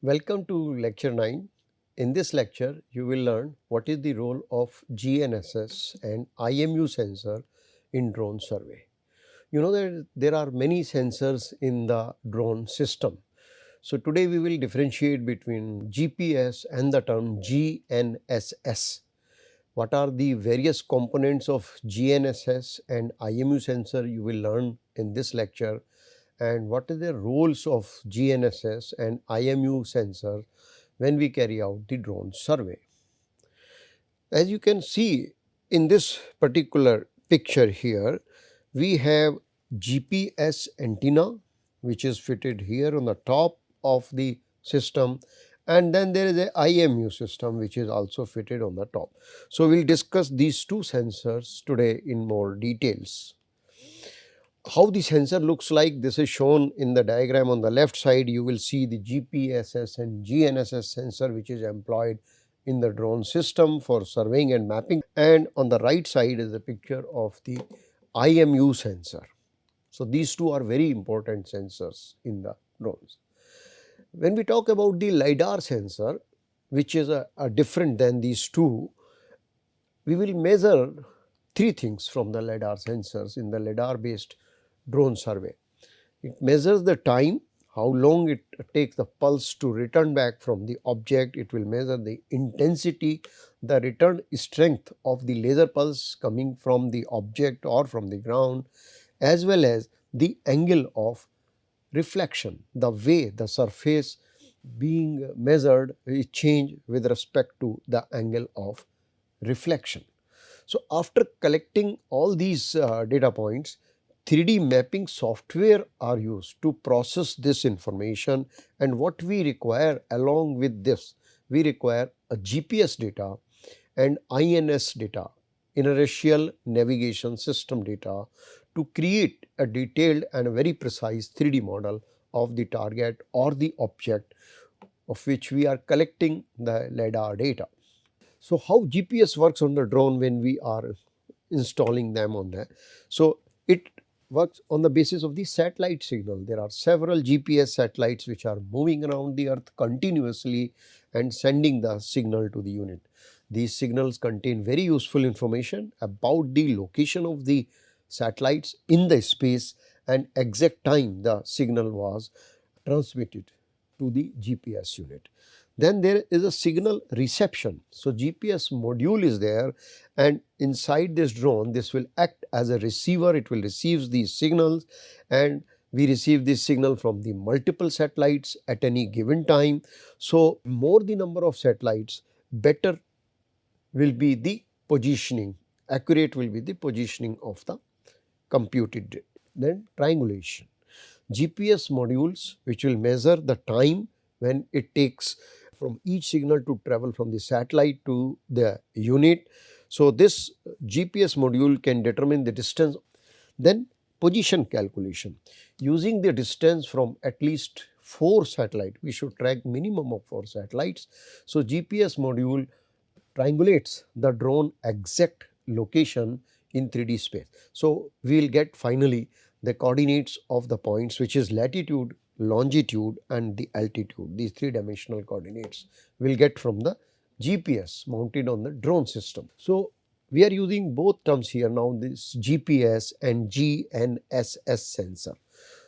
Welcome to lecture 9. In this lecture, you will learn what is the role of GNSS and IMU sensor in drone survey. You know that there are many sensors in the drone system. So today we will differentiate between GPS and the term GNSS. What are the various components of GNSS and IMU sensor you will learn in this lecture, and what are the roles of GNSS and IMU sensor when we carry out the drone survey. As you can see in this particular picture here, we have GPS antenna which is fitted here on the top of the system, and then there is a IMU system which is also fitted on the top. So we will discuss these two sensors today in more details. How the sensor looks like, this is shown in the diagram. On the left side you will see the GPSS and GNSS sensor which is employed in the drone system for surveying and mapping, and on the right side is a picture of the IMU sensor. So these two are very important sensors in the drones. When we talk about the LiDAR sensor, which is a different than these two, we will measure three things from the LiDAR sensors in the LiDAR based drone survey. It measures the time, how long it takes the pulse to return back from the object. It will measure the intensity, the return strength of the laser pulse coming from the object or from the ground, as well as the angle of reflection, the way the surface being measured is changed with respect to the angle of reflection. So after collecting all these data points, 3D mapping software are used to process this information, and what we require along with this, we require a GPS data and INS data, Inertial Navigation System data, to create a detailed and a very precise 3D model of the target or the object of which we are collecting the LiDAR data. So how GPS works on the drone when we are installing them on there? So it works on the basis of the satellite signal. There are several GPS satellites which are moving around the earth continuously and sending the signal to the unit. These signals contain very useful information about the location of the satellites in the space and exact time the signal was transmitted to the GPS unit. Then there is a signal reception. So GPS module is there, and inside this drone this will act as a receiver. It will receive these signals, and we receive this signal from the multiple satellites at any given time. So more the number of satellites, better will be the positioning, accurate will be the positioning of the computed data. Then triangulation. GPS modules which will measure the time when it takes from each signal to travel from the satellite to the unit. So this GPS module can determine the distance. Then position calculation. Using the distance from at least 4 satellites, we should track minimum of 4 satellites. So GPS module triangulates the drone exact location in 3D space. So we will get finally the coordinates of the points, which is latitude, longitude and the altitude. These 3-dimensional coordinates will get from the GPS mounted on the drone system. So we are using both terms here now, this GPS and GNSS sensor.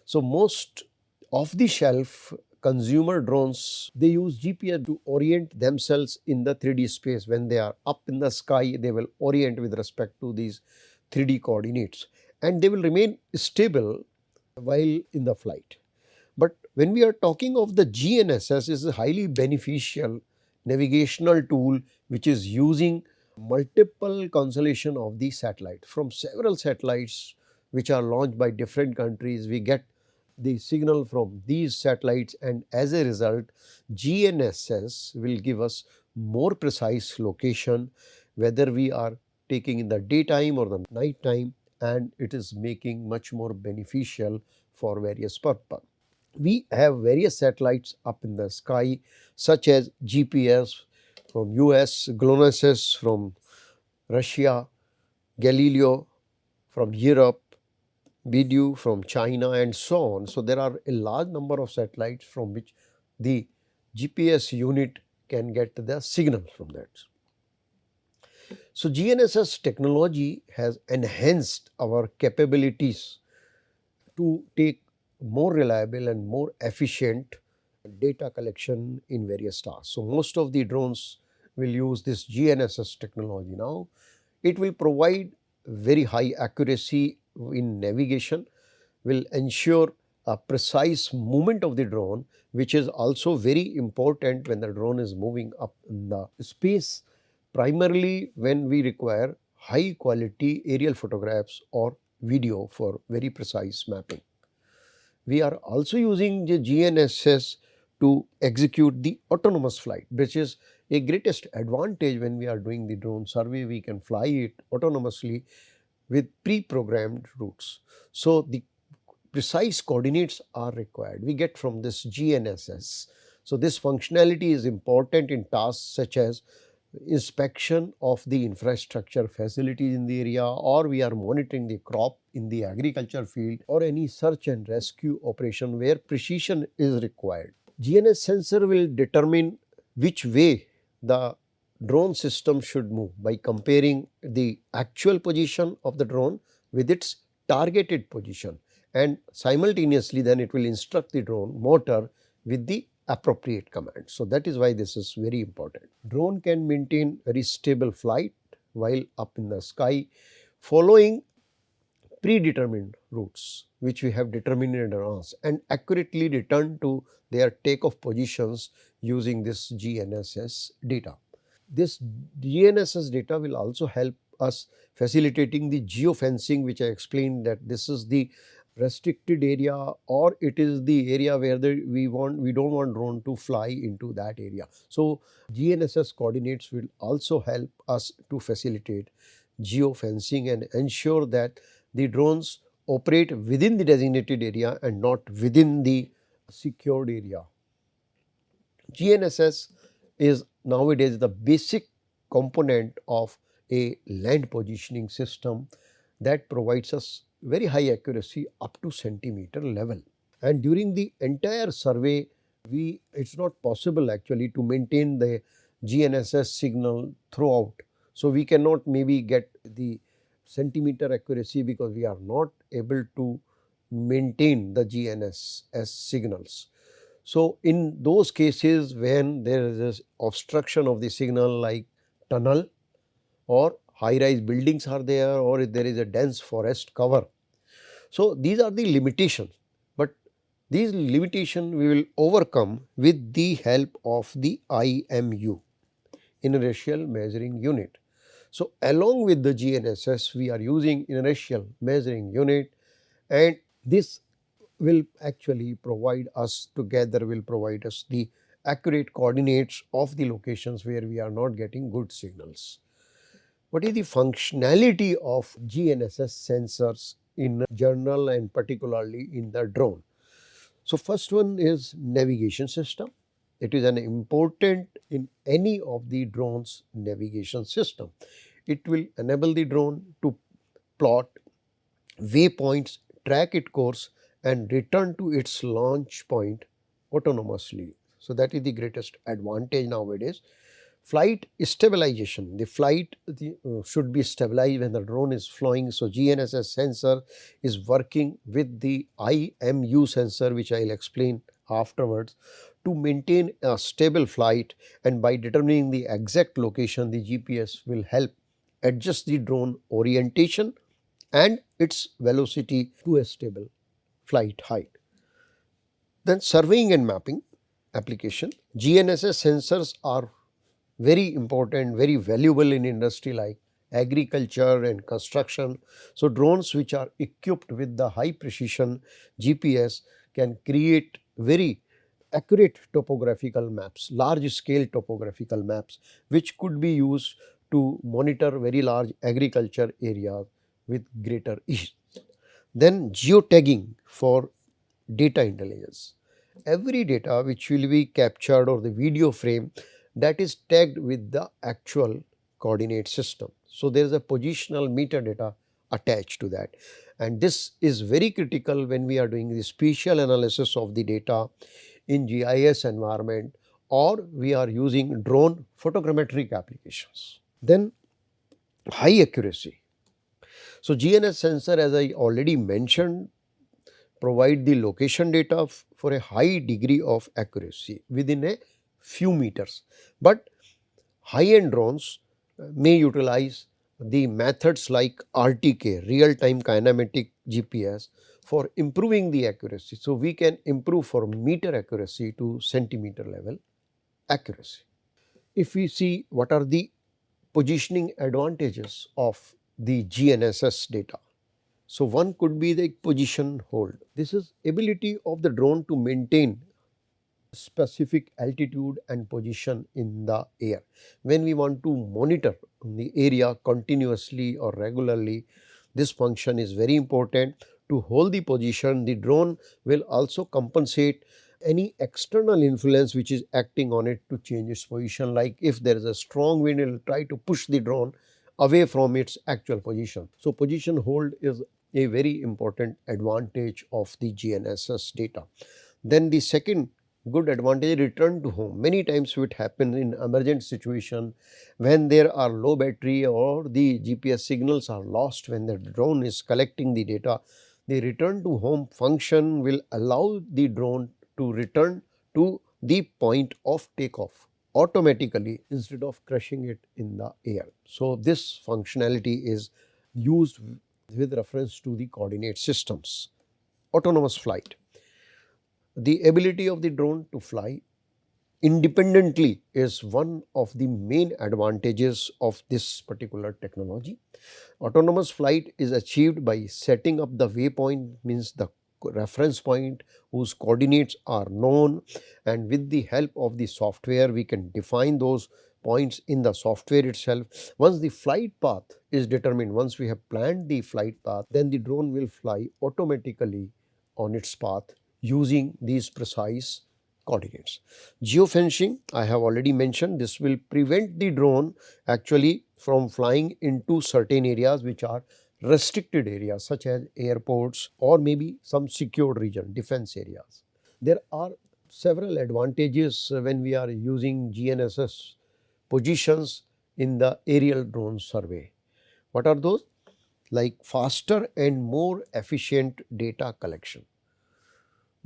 So most off the shelf consumer drones, they use GPS to orient themselves in the 3D space. When they are up in the sky, they will orient with respect to these 3D coordinates, and they will remain stable while in the flight. But when we are talking of the GNSS, is a highly beneficial navigational tool which is using multiple constellation of the satellite. From several satellites which are launched by different countries, we get the signal from these satellites, and as a result GNSS will give us more precise location whether we are taking in the daytime or the night time, and it is making much more beneficial for various purpose. We have various satellites up in the sky such as GPS from US, GLONASS from Russia, Galileo from Europe, BeiDou from China and so on. So there are a large number of satellites from which the GPS unit can get the signal from that. So GNSS technology has enhanced our capabilities to take more reliable and more efficient data collection in various tasks. So most of the drones will use this GNSS technology now. It will provide very high accuracy in navigation, will ensure a precise movement of the drone, which is also very important when the drone is moving up in the space, primarily when we require high quality aerial photographs or video for very precise mapping. We are also using the GNSS to execute the autonomous flight, which is a greatest advantage when we are doing the drone survey. We can fly it autonomously with pre-programmed routes. So the precise coordinates are required. We get from this GNSS. So this functionality is important in tasks such as inspection of the infrastructure facilities in the area, or we are monitoring the crop in the agriculture field, or any search and rescue operation where precision is required. GNSS sensor will determine which way the drone system should move by comparing the actual position of the drone with its targeted position, and simultaneously then it will instruct the drone motor with the appropriate command. So that is why this is very important. Drone can maintain very stable flight while up in the sky, following predetermined routes which we have determined in advance, and accurately return to their takeoff positions using this GNSS data. This GNSS data will also help us facilitating the geo-fencing, which I explained that this is the restricted area, or it is the area where we don't want drone to fly into that area. So GNSS coordinates will also help us to facilitate geo-fencing and ensure that the drones operate within the designated area and not within the secured area. GNSS is nowadays the basic component of a land positioning system that provides us very high accuracy up to centimeter level. And during the entire survey, it's not possible actually to maintain the GNSS signal throughout. So we cannot maybe get the centimeter accuracy because we are not able to maintain the GNSS signals. So in those cases when there is this obstruction of the signal, like tunnel or high rise buildings are there, or if there is a dense forest cover. So these are the limitations, but these limitations we will overcome with the help of the IMU, Inertial Measuring Unit. So along with the GNSS we are using Inertial Measuring Unit, and this will actually provide us the accurate coordinates of the locations where we are not getting good signals. What is the functionality of GNSS sensors in journal and particularly in the drone? So first one is navigation system. It is an important in any of the drone's navigation system. It will enable the drone to plot waypoints, track its course, and return to its launch point autonomously. So that is the greatest advantage nowadays. Flight stabilization. The flight should be stabilized when the drone is flying. So GNSS sensor is working with the IMU sensor, which I will explain afterwards, to maintain a stable flight, and by determining the exact location, the GPS will help adjust the drone orientation and its velocity to a stable flight height. Then surveying and mapping application. GNSS sensors are very important, very valuable in industry like agriculture and construction. So drones which are equipped with the high precision GPS can create very accurate topographical maps, large scale topographical maps, which could be used to monitor very large agriculture areas with greater ease. Then geotagging for data intelligence. Every data which will be captured, or the video frame, that is tagged with the actual coordinate system. So there is a positional metadata attached to that, and this is very critical when we are doing the spatial analysis of the data in GIS environment, or we are using drone photogrammetric applications. Then high accuracy. So GNSS sensor, as I already mentioned, provide the location data for a high degree of accuracy within a few meters. But high-end drones may utilize the methods like RTK, real-time kinematic GPS, for improving the accuracy. So we can improve from meter accuracy to centimeter level accuracy. If we see what are the positioning advantages of the GNSS data. So one could be the position hold. This is ability of the drone to maintain specific altitude and position in the air. When we want to monitor the area continuously or regularly, this function is very important. To hold the position, the drone will also compensate any external influence which is acting on it to change its position. Like if there is a strong wind, it will try to push the drone away from its actual position. So position hold is a very important advantage of the GNSS data. Then the second good advantage, return to home. Many times it happens in emergent situation when there are low battery or the GPS signals are lost when the drone is collecting the data. The return to home function will allow the drone to return to the point of takeoff automatically instead of crushing it in the air. So this functionality is used with reference to the coordinate systems. Autonomous flight. The ability of the drone to fly independently is one of the main advantages of this particular technology. Autonomous flight is achieved by setting up the waypoint, means the reference point whose coordinates are known, and with the help of the software we can define those points in the software itself. Once the flight path is determined, once we have planned the flight path, then the drone will fly automatically on its path using these precise coordinates. Geo-fencing, I have already mentioned, this will prevent the drone actually from flying into certain areas which are restricted areas such as airports or maybe some secured region, defense areas. There are several advantages when we are using GNSS positions in the aerial drone survey. What are those? Like faster and more efficient data collection.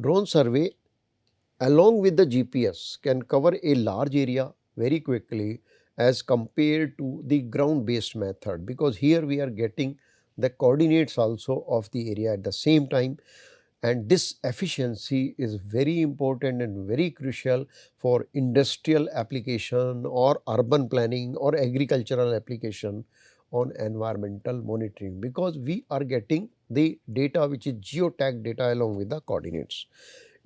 Drone survey along with the GPS can cover a large area very quickly as compared to the ground based method, because here we are getting the coordinates also of the area at the same time, and this efficiency is very important and very crucial for industrial application or urban planning or agricultural application on environmental monitoring, because we are getting the data which is geotag data along with the coordinates.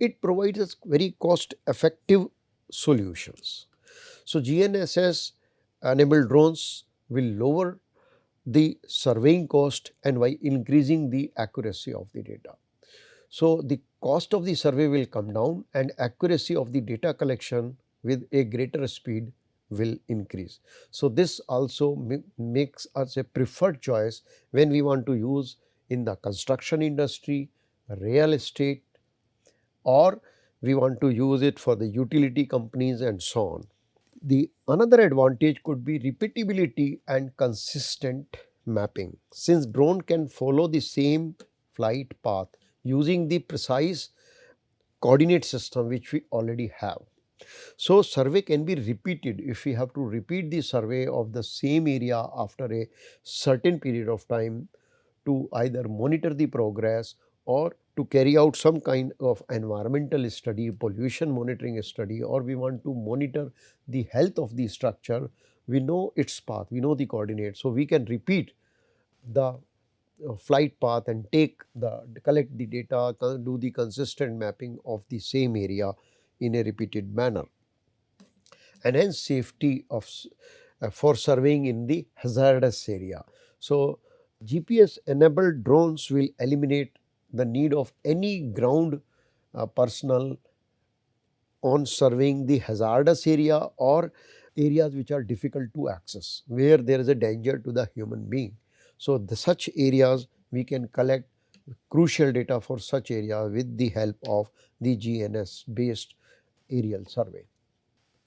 It provides us very cost effective solutions. So GNSS enabled drones will lower the surveying cost and by increasing the accuracy of the data. So the cost of the survey will come down and accuracy of the data collection with a greater speed will increase. So this also makes us a preferred choice when we want to use in the construction industry, real estate, or we want to use it for the utility companies and so on. The another advantage could be repeatability and consistent mapping. Since drone can follow the same flight path using the precise coordinate system which we already have. So survey can be repeated. If we have to repeat the survey of the same area after a certain period of time to either monitor the progress or to carry out some kind of environmental study, pollution monitoring study, or we want to monitor the health of the structure, we know its path, we know the coordinates. So we can repeat the flight path and collect the data, do the consistent mapping of the same area in a repeated manner. Enhance safety of for surveying in the hazardous area. So GPS enabled drones will eliminate the need of any ground personnel on surveying the hazardous area or areas which are difficult to access, where there is a danger to the human being. So such areas we can collect crucial data for such area with the help of the GNS based aerial survey.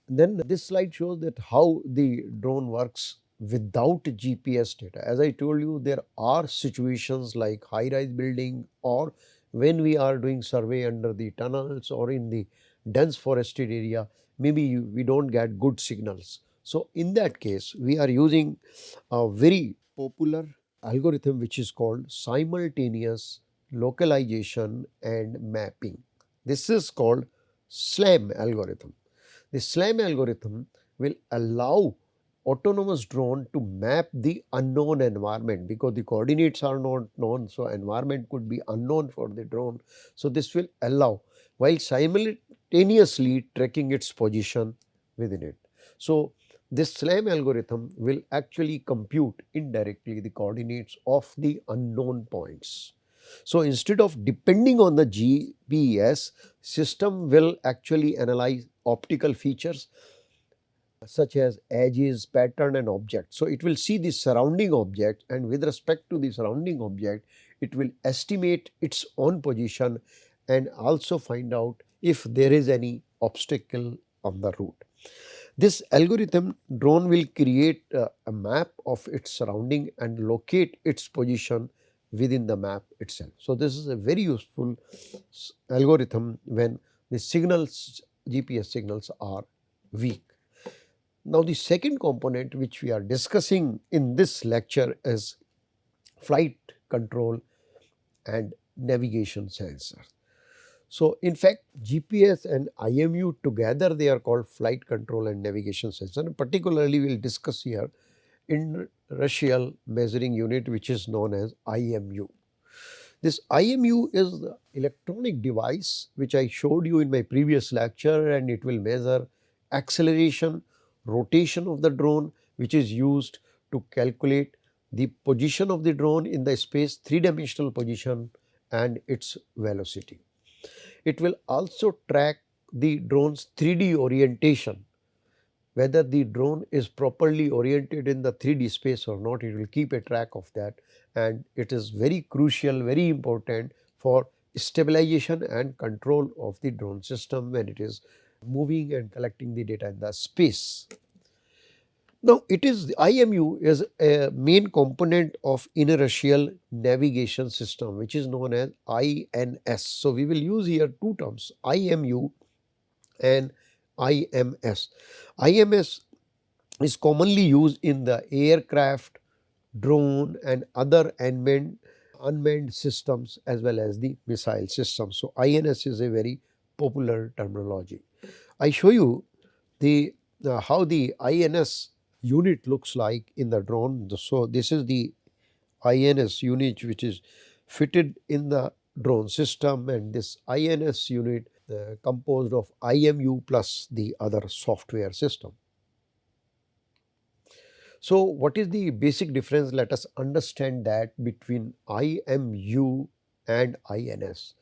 Then this slide shows that how the drone works without GPS data. As I told you, there are situations like high-rise building, or when we are doing survey under the tunnels or in the dense forested area, maybe we don't get good signals. So in that case, we are using a very popular algorithm which is called simultaneous localization and mapping. This is called SLAM algorithm. The SLAM algorithm will allow autonomous drone to map the unknown environment, because the coordinates are not known, so environment could be unknown for the drone. So this will allow, while simultaneously tracking its position within it. So this SLAM algorithm will actually compute indirectly the coordinates of the unknown points. So instead of depending on the GPS, system will actually analyze optical features such as edges, pattern and object. So it will see the surrounding object, and with respect to the surrounding object, it will estimate its own position and also find out if there is any obstacle on the route. This algorithm drone will create a map of its surrounding and locate its position within the map itself. So this is a very useful algorithm when the signals, GPS signals are weak. Now the second component which we are discussing in this lecture is flight control and navigation sensors. So in fact, GPS and IMU together, they are called flight control and navigation sensor. And particularly we will discuss here inertial measuring unit, which is known as IMU. This IMU is the electronic device which I showed you in my previous lecture, and it will measure acceleration, rotation of the drone, which is used to calculate the position of the drone in the space, three-dimensional position and its velocity. It will also track the drone's 3D orientation, whether the drone is properly oriented in the 3D space or not. It will keep a track of that, and it is very crucial, very important for stabilization and control of the drone system when it is moving and collecting the data in the space. Now, it is the IMU is a main component of inertial navigation system, which is known as INS. So we will use here two terms, IMU and IMS. IMS is commonly used in the aircraft, drone and other unmanned systems as well as the missile systems. So INS is a very popular terminology. I show you the how the INS unit looks like in the drone. So this is the INS unit which is fitted in the drone system, and this INS unit composed of IMU plus the other software system. So what is the basic difference? Let us understand that between IMU and INS.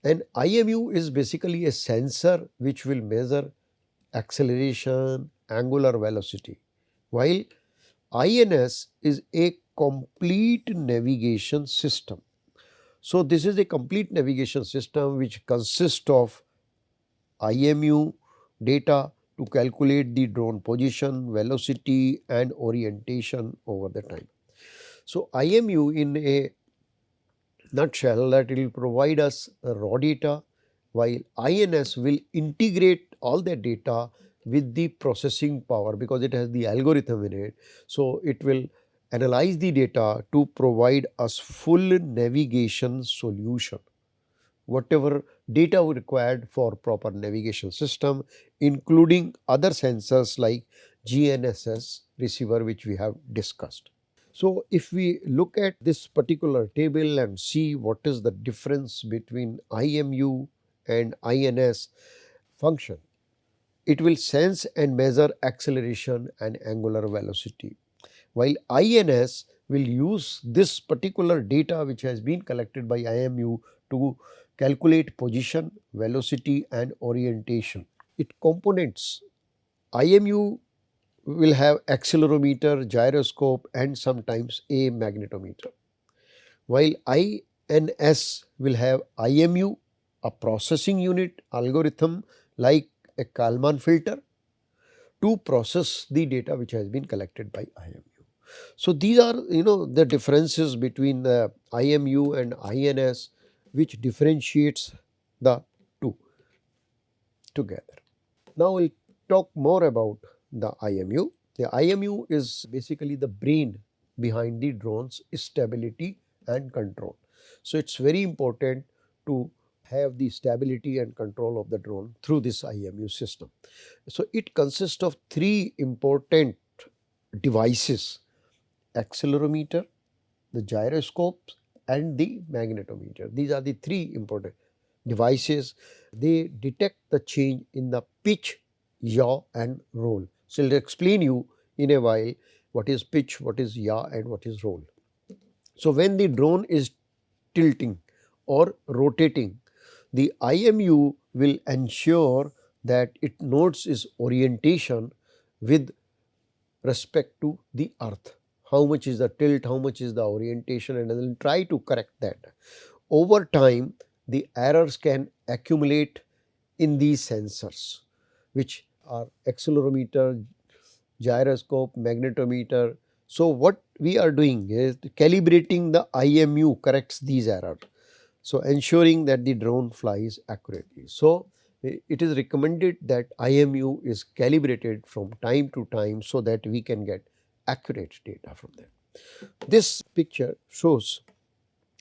And IMU is basically a sensor which will measure acceleration, angular velocity, while INS is a complete navigation system. So this is a complete navigation system which consists of IMU data to calculate the drone position, velocity and orientation over the time. So IMU in a nutshell, that it will provide us raw data, while INS will integrate all that data with the processing power, because it has the algorithm in it. So it will analyze the data to provide us full navigation solution, whatever data required for proper navigation system, including other sensors like GNSS receiver, which we have discussed. So if we look at this particular table and see what is the difference between IMU and INS function, it will sense and measure acceleration and angular velocity, while INS will use this particular data which has been collected by IMU to calculate position, velocity and orientation. It components, IMU will have accelerometer, gyroscope and sometimes a magnetometer, while INS will have IMU, a processing unit algorithm like a Kalman filter, to process the data which has been collected by IMU. So these are the differences between the IMU and INS, which differentiates the two together. Now we'll talk more about the IMU. The IMU is basically the brain behind the drone's stability and control. So it's very important to have the stability and control of the drone through this IMU system. So it consists of three important devices: accelerometer, the gyroscopes, and the magnetometer. These are the three important devices. They detect the change in the pitch, yaw, and roll. So I'll explain you in a while what is pitch, what is yaw, and what is roll. So when the drone is tilting or rotating, the IMU will ensure that it notes its orientation with respect to the earth. How much is the tilt, how much is the orientation, and then try to correct that. Over time, the errors can accumulate in these sensors, which are accelerometer, gyroscope, magnetometer. So what we are doing is calibrating the IMU corrects these errors. So ensuring that the drone flies accurately. So it is recommended that IMU is calibrated from time to time so that we can get accurate data from them. This picture shows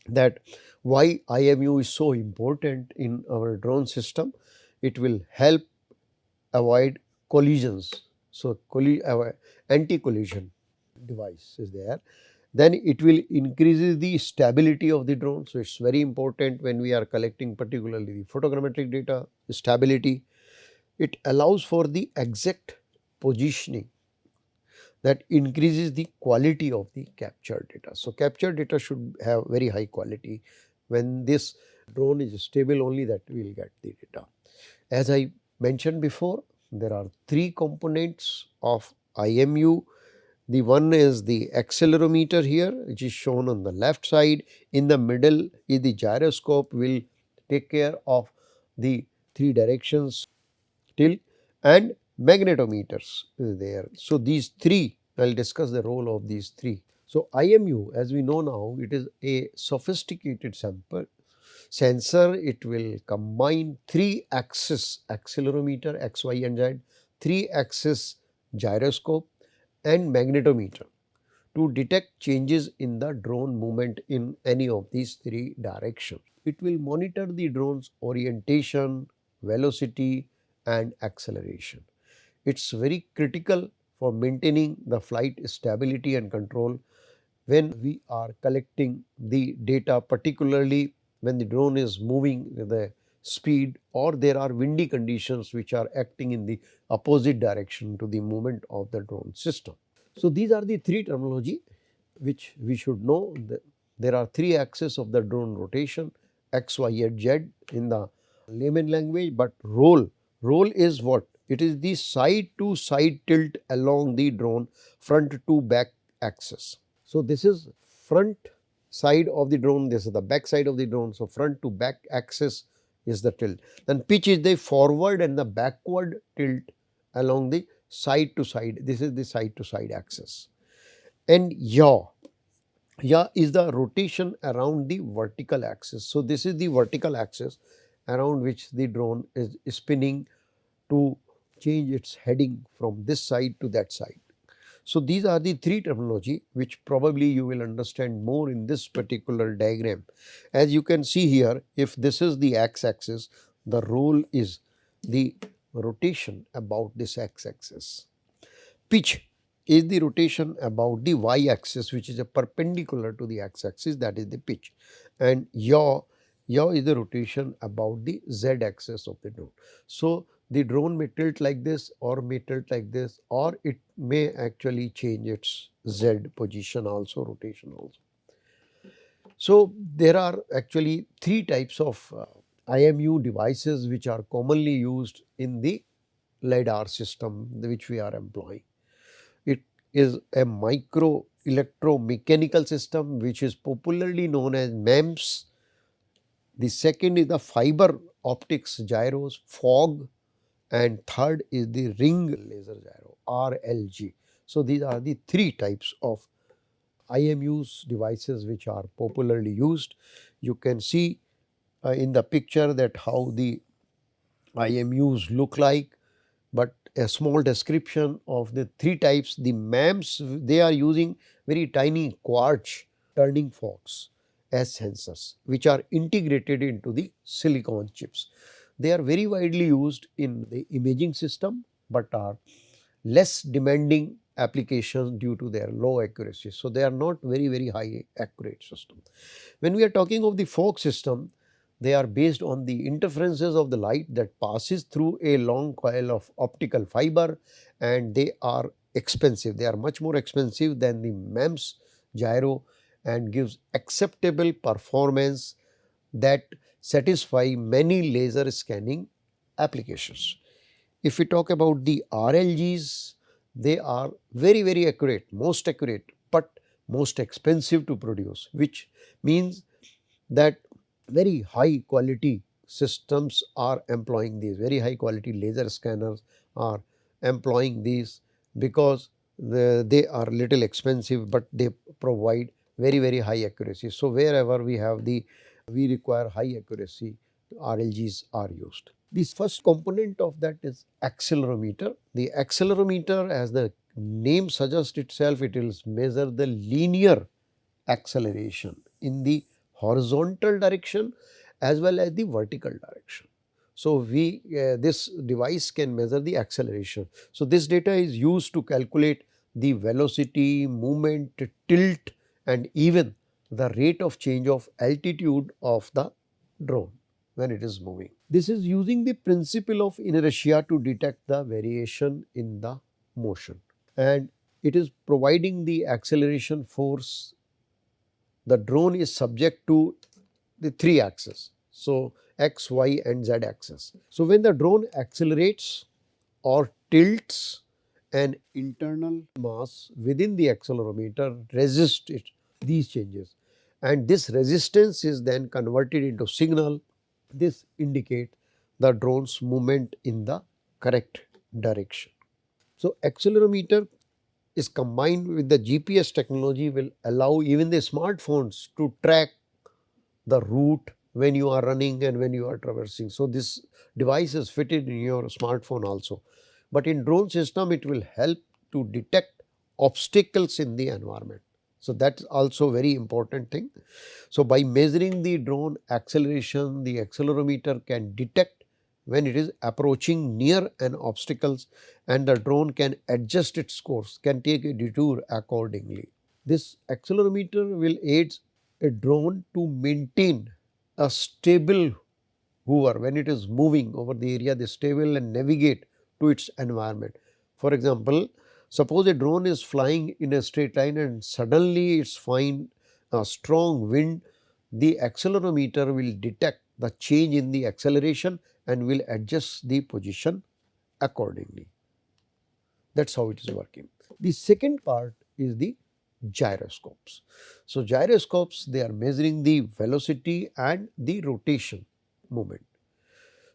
that why IMU is so important in our drone system. It will help avoid collisions. So anti-collision device is there. Then it will increase the stability of the drone. So it's very important when we are collecting particularly the photogrammetric data, stability. It allows for the exact positioning that increases the quality of the captured data. So captured data should have very high quality. When this drone is stable, only that we will get the data. As I mentioned before, there are three components of IMU. The one is the accelerometer here, which is shown on the left side. In the middle is the gyroscope, will take care of the three directions, tilt, and magnetometers is there. So these three, I will discuss the role of these three. So IMU, as we know now, it is a sophisticated sensor. It will combine 3-axis accelerometer, X, Y, and Z, 3-axis gyroscope, and magnetometer to detect changes in the drone movement in any of these three directions. It will monitor the drone's orientation, velocity, and acceleration. It's very critical for maintaining the flight stability and control when we are collecting the data, particularly when the drone is moving with the speed or there are windy conditions which are acting in the opposite direction to the movement of the drone system. So these are the three terminology which we should know. There are three axes of the drone rotation: X, Y, and Z in the layman language. But roll is what? It is the side to side tilt along the drone front to back axis. So this is front side of the drone, this is the back side of the drone. So front to back axis is the tilt. Then pitch is the forward and the backward tilt along the side to side. This is the side to side axis. And yaw is the rotation around the vertical axis. So this is the vertical axis around which the drone is spinning to change its heading from this side to that side. So these are the three terminology which probably you will understand more in this particular diagram. As you can see here, if this is the x-axis, the roll is the rotation about this x-axis. Pitch is the rotation about the y-axis, which is a perpendicular to the x-axis, that is the pitch. And yaw is the rotation about the z-axis of the drone. So the drone may tilt like this or may tilt like this, or it may actually change its z position also, rotation also. So there are actually three types of IMU devices which are commonly used in the LiDAR system which we are employing. It is a micro electromechanical system which is popularly known as MEMS. The second is the fiber optics gyros, fog, and third is the ring laser gyro, RLG. So these are the three types of IMUs devices which are popularly used. You can see in the picture that how the IMUs look like, but a small description of the three types. The MEMS, they are using very tiny quartz turning forks as sensors, which are integrated into the silicon chips. They are very widely used in the imaging system, but are less demanding applications due to their low accuracy. So they are not very high accurate system. When we are talking of the fork system, they are based on the interferences of the light that passes through a long coil of optical fiber, and they are expensive. They are much more expensive than the MEMS gyro and gives acceptable performance that satisfy many laser scanning applications. If we talk about the RLGs, they are very accurate, most accurate, but most expensive to produce, which means that very high quality systems are employing these, very high quality laser scanners are employing these, because they are little expensive, but they provide very high accuracy. So wherever we require high accuracy, RLGs are used. This first component of that is accelerometer. The accelerometer, as the name suggests itself, it will measure the linear acceleration in the horizontal direction as well as the vertical direction. So this device can measure the acceleration. So this data is used to calculate the velocity, movement, tilt, and even the rate of change of altitude of the drone when it is moving. This is using the principle of inertia to detect the variation in the motion, and it is providing the acceleration force. The drone is subject to the three axes, so x, y and z axis. So when the drone accelerates or tilts, an internal mass within the accelerometer resists these changes, and this resistance is then converted into signal. This indicates the drone's movement in the correct direction. So accelerometer is combined with the GPS technology will allow even the smartphones to track the route when you are running and when you are traversing. So this device is fitted in your smartphone also. But in drone system, it will help to detect obstacles in the environment. So that's also very important thing. So by measuring the drone acceleration, the accelerometer can detect when it is approaching near an obstacles, and the drone can adjust its course, can take a detour accordingly. This accelerometer will aid a drone to maintain a stable hover when it is moving over the area, they stable and navigate to its environment. For example, suppose a drone is flying in a straight line and suddenly it's find a strong wind, the accelerometer will detect the change in the acceleration and will adjust the position accordingly. That's how it is working. The second part is the gyroscopes. So gyroscopes, they are measuring the velocity and the rotation movement.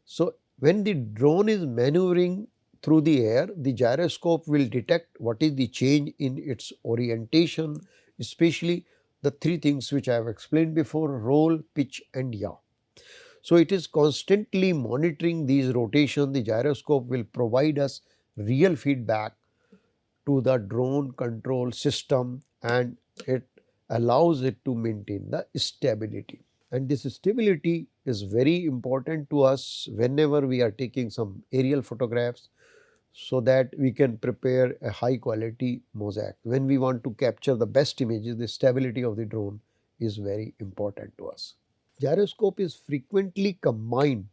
So when the drone is maneuvering through the air, the gyroscope will detect what is the change in its orientation, especially the three things which I have explained before: roll, pitch and yaw. So it is constantly monitoring these rotation. The gyroscope will provide us real feedback to the drone control system, and it allows it to maintain the stability. And this stability is very important to us whenever we are taking some aerial photographs, so that we can prepare a high quality mosaic. When we want to capture the best images, the stability of the drone is very important to us. Gyroscope is frequently combined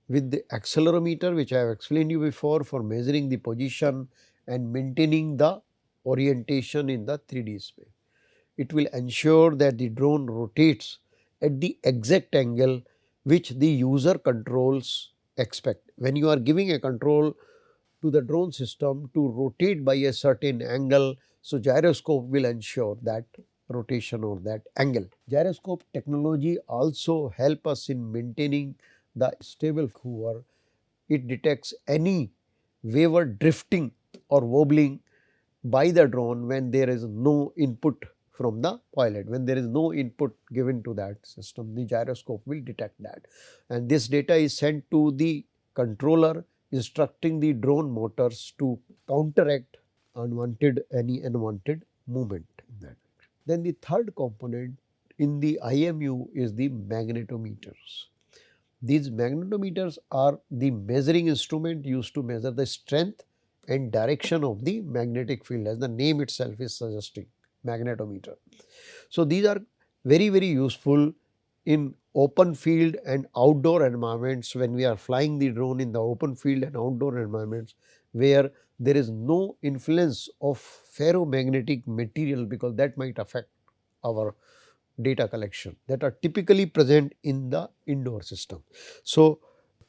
with the accelerometer, which I have explained you before, for measuring the position and maintaining the orientation in the 3D space. It will ensure that the drone rotates at the exact angle which the user controls expect. When you are giving a control to the drone system to rotate by a certain angle, so gyroscope will ensure that rotation or that angle. Gyroscope technology also help us in maintaining the stable hover it detects any wayward drifting or wobbling by the drone when there is no input from the pilot. When there is no input given to that system, the gyroscope will detect that, and this data is sent to the controller, instructing the drone motors to counteract any unwanted movement in that. Then the third component in the IMU is the magnetometers. These magnetometers are the measuring instrument used to measure the strength and direction of the magnetic field, as the name itself is suggesting, magnetometer. So, these are very useful in open field and outdoor environments, when we are flying the drone in the open field and outdoor environments where there is no influence of ferromagnetic material, because that might affect our data collection, that are typically present in the indoor system. So,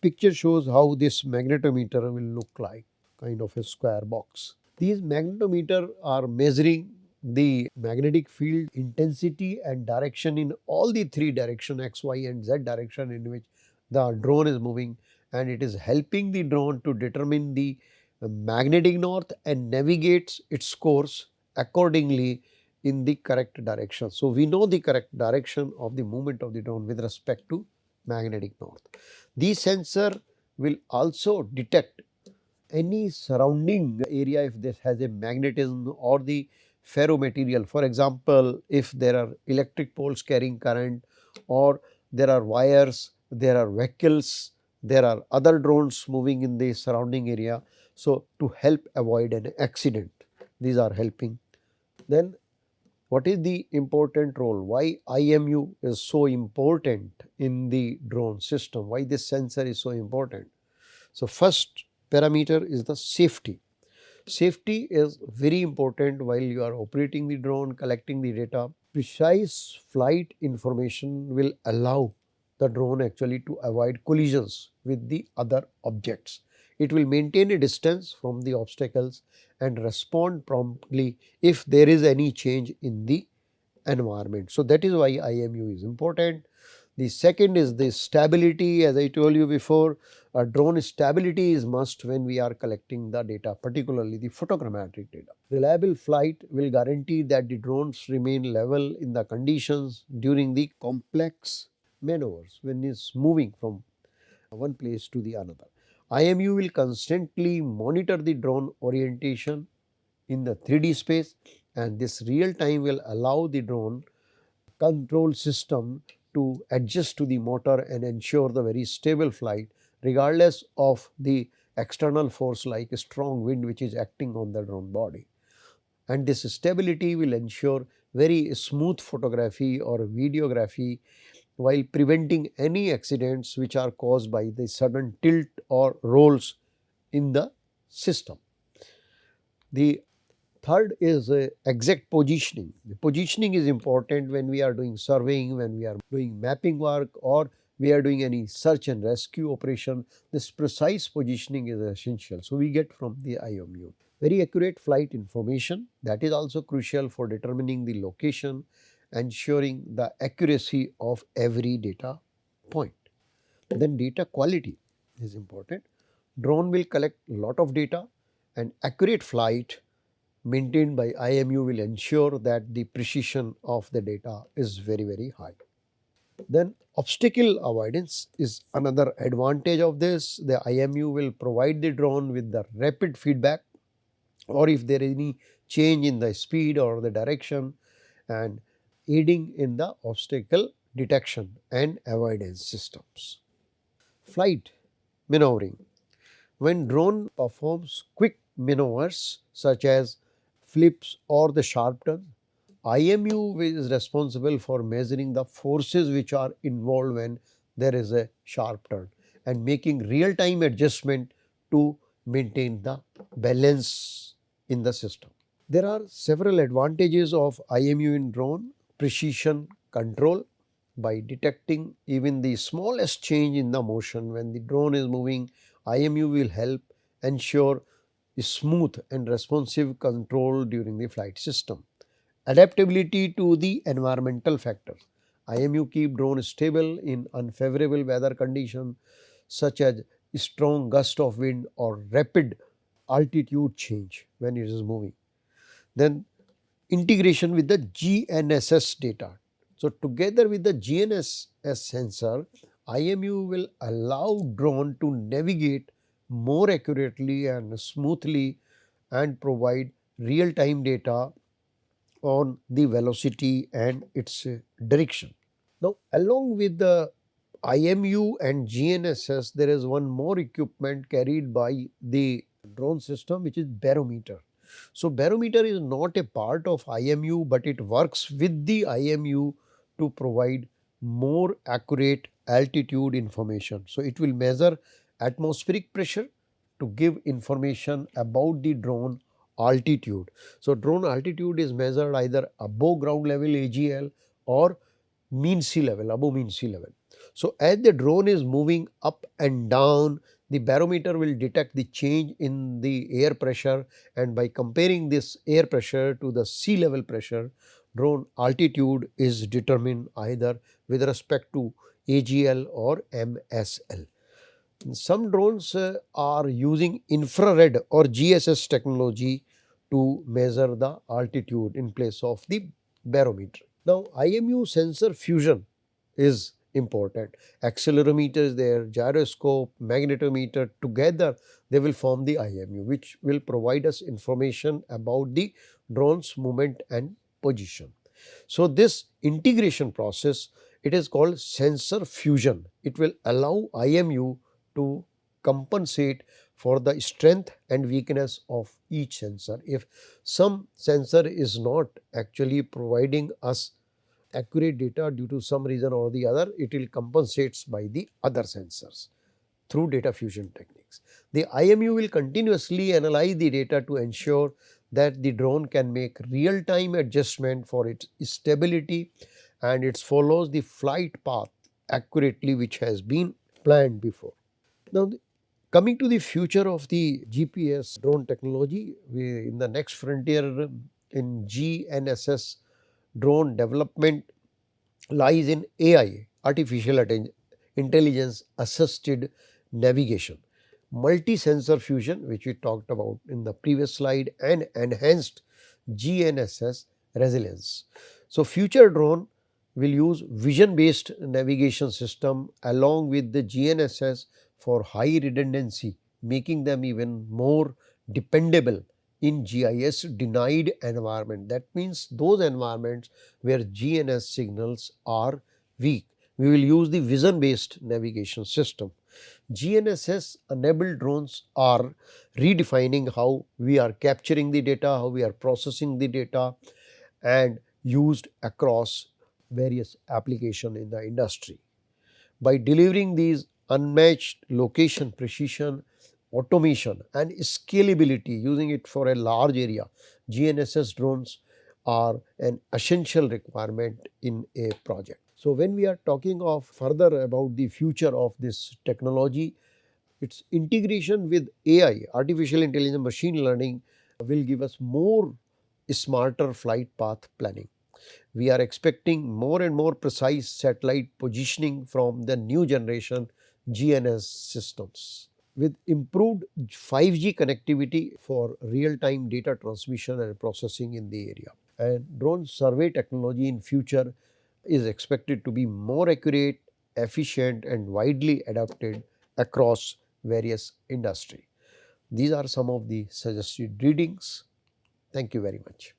picture shows how this magnetometer will look like, kind of a square box. These magnetometer are measuring the magnetic field intensity and direction in all the three direction, x, y and z direction in which the drone is moving, and it is helping the drone to determine the magnetic north and navigates its course accordingly in the correct direction. So, we know the correct direction of the movement of the drone with respect to magnetic north. These sensor will also detect any surrounding area if this has a magnetism or the ferromaterial. For example, if there are electric poles carrying current, or there are wires, there are vehicles, there are other drones moving in the surrounding area. So, to help avoid an accident, these are helping. Then what is the important role? Why IMU is so important in the drone system? Why this sensor is so important? So, first parameter is the safety. Safety is very important while you are operating the drone, collecting the data. Precise flight information will allow the drone actually to avoid collisions with the other objects. It will maintain a distance from the obstacles and respond promptly if there is any change in the environment. So, that is why IMU is important. The second is the stability. As I told you before, a drone stability is must when we are collecting the data, particularly the photogrammetric data. Reliable flight will guarantee that the drones remain level in the conditions during the complex maneuvers when it's moving from one place to the another. IMU will constantly monitor the drone orientation in the 3D space, and this real time will allow the drone control system to adjust to the motor and ensure the very stable flight regardless of the external force like a strong wind which is acting on the drone body. And this stability will ensure very smooth photography or videography while preventing any accidents which are caused by the sudden tilt or rolls in the system. The third is exact positioning. The positioning is important when we are doing surveying, when we are doing mapping work, or we are doing any search and rescue operation. This precise positioning is essential. So, we get from the IMU. Very accurate flight information, that is also crucial for determining the location, ensuring the accuracy of every data point. Then data quality is important. Drone will collect lot of data, and accurate flight maintained by IMU will ensure that the precision of the data is very high. Then obstacle avoidance is another advantage of this. The IMU will provide the drone with the rapid feedback, or if there is any change in the speed or the direction, and aiding in the obstacle detection and avoidance systems. Flight maneuvering. When drone performs quick maneuvers such as flips or the sharp turn, IMU is responsible for measuring the forces which are involved when there is a sharp turn and making real time adjustment to maintain the balance in the system. There are several advantages of IMU in drone. Precision control. By detecting even the smallest change in the motion when the drone is moving, IMU will help ensure smooth and responsive control during the flight system. Adaptability to the environmental factors. IMU keep drone stable in unfavorable weather conditions such as strong gust of wind or rapid altitude change when it is moving. Then integration with the GNSS data. So together with the GNSS sensor, IMU will allow drone to navigate more accurately and smoothly and provide real-time data on the velocity and its direction. Now, along with the IMU and GNSS, there is one more equipment carried by the drone system, which is barometer. So, barometer is not a part of IMU, but it works with the IMU to provide more accurate altitude information. So, it will measure atmospheric pressure to give information about the drone altitude. So, drone altitude is measured either above ground level AGL or mean sea level, above mean sea level. So, as the drone is moving up and down, the barometer will detect the change in the air pressure, and by comparing this air pressure to the sea level pressure, drone altitude is determined either with respect to AGL or MSL. Some drones are using infrared or GSS technology to measure the altitude in place of the barometer. Now, IMU sensor fusion is important. Accelerometer is there, gyroscope, magnetometer, together they will form the IMU, which will provide us information about the drone's movement and position. So, this integration process, it is called sensor fusion. It will allow IMU to compensate for the strength and weakness of each sensor. If some sensor is not actually providing us accurate data due to some reason or the other, it will compensate by the other sensors through data fusion techniques. The IMU will continuously analyze the data to ensure that the drone can make real-time adjustment for its stability and it follows the flight path accurately which has been planned before. Now, coming to the future of the GPS drone technology, in the next frontier in GNSS drone development lies in AI, artificial intelligence assisted navigation, multi-sensor fusion, which we talked about in the previous slide, and enhanced GNSS resilience. So, future drone will use vision based navigation system along with the GNSS for high redundancy, making them even more dependable in GIS denied environment. That means those environments where GNS signals are weak. We will use the vision based navigation system. GNSS enabled drones are redefining how we are capturing the data, how we are processing the data, and used across various applications in the industry. By delivering these unmatched location precision, automation and scalability, using it for a large area, GNSS drones are an essential requirement in a project. So, when we are talking of further about the future of this technology, its integration with AI, artificial intelligence, machine learning, will give us more smarter flight path planning. We are expecting more and more precise satellite positioning from the new generation GNSS systems. With improved 5G connectivity for real-time data transmission and processing in the area. And drone survey technology in future is expected to be more accurate, efficient and widely adopted across various industry. These are some of the suggested readings. Thank you very much.